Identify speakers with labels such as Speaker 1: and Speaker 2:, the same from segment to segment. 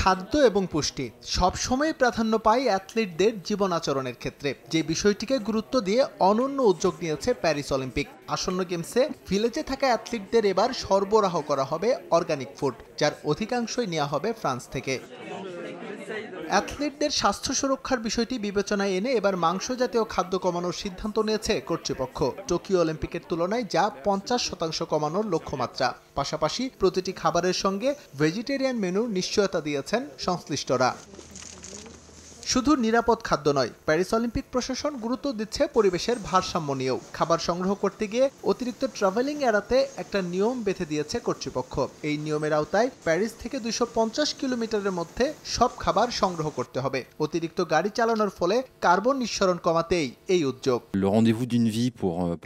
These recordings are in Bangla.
Speaker 1: খাদ্য এবং পুষ্টি সবসময় প্রাধান্য পায় অ্যাথলিটদের জীবন আচরণের ক্ষেত্রে, যে বিষয়টিকে গুরুত্ব দিয়ে অনন্য উদ্যোগ নিয়েছে প্যারিস অলিম্পিক। আসন্ন গেমসে ভিলেজে থাকা অ্যাথলিটদের এবার সরবরাহ করা হবে অর্গানিক ফুড, যার অধিকাংশই নেওয়া হবে ফ্রান্স থেকে। অ্যাথলিটদের স্বাস্থ্য সুরক্ষার বিষয়টি বিবেচনায় এনে এবার মাংস জাতীয় খাদ্য কমানোর সিদ্ধান্ত নিয়েছে কর্তৃপক্ষ। টোকিও অলিম্পিকের তুলনায় যা 50% কমানোর লক্ষ্যমাত্রা। পাশাপাশি প্রতিটি খাবারের সঙ্গে ভেজিটেরিয়ান মেনুর নিশ্চয়তা দিয়েছেন সংশ্লিষ্টরা। শুধু নিরাপদ খাদ্য নয়, প্যারিস অলিম্পিক প্রশাসন গুরুত্ব দিচ্ছে পরিবেশের ভারসাম্য নিয়েও। খাবার সংগ্রহ করতে গিয়ে অতিরিক্ত ট্রাভেলিং এড়াতে একটা নিয়ম বেঁধে দিয়েছে কর্তৃপক্ষ। এই নিয়মের আওতায় প্যারিস থেকে 250 কিলোমিটারের মধ্যে সব খাবার সংগ্রহ করতে হবে। অতিরিক্ত গাড়ি চালানোর ফলে কার্বন নিঃসরণ কমাতেই এই উদ্যোগ।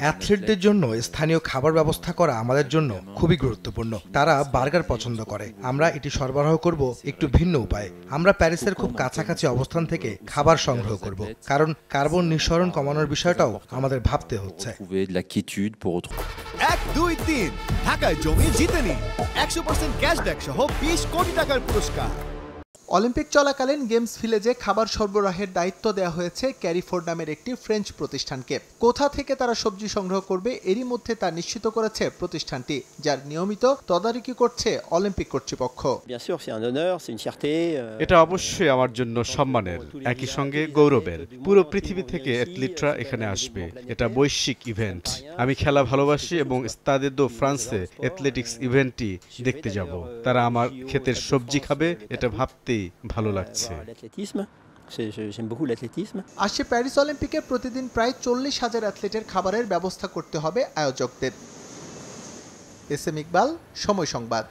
Speaker 2: অ্যাথলিটদের জন্য স্থানীয় খাবার ব্যবস্থা করা আমাদের জন্য খুবই গুরুত্বপূর্ণ। তারা বার্গার পছন্দ করে, আমরা এটি সরবরাহ করব একটু ভিন্ন উপায়ে। আমরা প্যারিসের খুব কাছাকাছি অবস্থান থেকে খাবার সংগ্রহ করব, কারণ কার্বন নিঃসরণ কমানোর বিষয়টাও আমাদের ভাবতে হচ্ছে।
Speaker 3: 1, 2, 3 ঢাকায় জমি জিতে নিন 100% ক্যাশব্যাক সহ 20 কোটি টাকার পুরস্কার।
Speaker 1: অলিম্পিক চলাকালীন গেমস ভিলেজে খাবার সরবরাহের দায়িত্ব দেওয়া হয়েছে ক্যারিফোর্ড নামের একটি ফ্রেঞ্চ প্রতিষ্ঠানকে। কোথা থেকে তারা সবজি সংগ্রহ করবে এরই মধ্যে তা নিশ্চিত করেছে প্রতিষ্ঠানটি, যার নিয়মিত তদারকি করছে অলিম্পিক কর্তৃপক্ষ।
Speaker 4: এটা অবশ্যই আমার জন্য সম্মানের, একই সঙ্গে গৌরবের। পুরো পৃথিবী থেকে অ্যাথলিটরা এখানে আসবে। এটা বৈশ্বিক ইভেন্ট। আমি খেলা ভালোবাসি এবং স্তাদে দো ফ্রান্সে অ্যাথলেটিক্স ইভেন্টটি দেখতে যাব। তারা আমার ক্ষেতের সবজি খাবে, এটা ভাবতেই ভালো লাগছে।
Speaker 1: আসছে প্যারিস অলিম্পিকে প্রতিদিন প্রায় 40,000 অ্যাথলিটের খাবারের ব্যবস্থা করতে হবে আয়োজকদের। এস এম ইকবাল, সময় সংবাদ।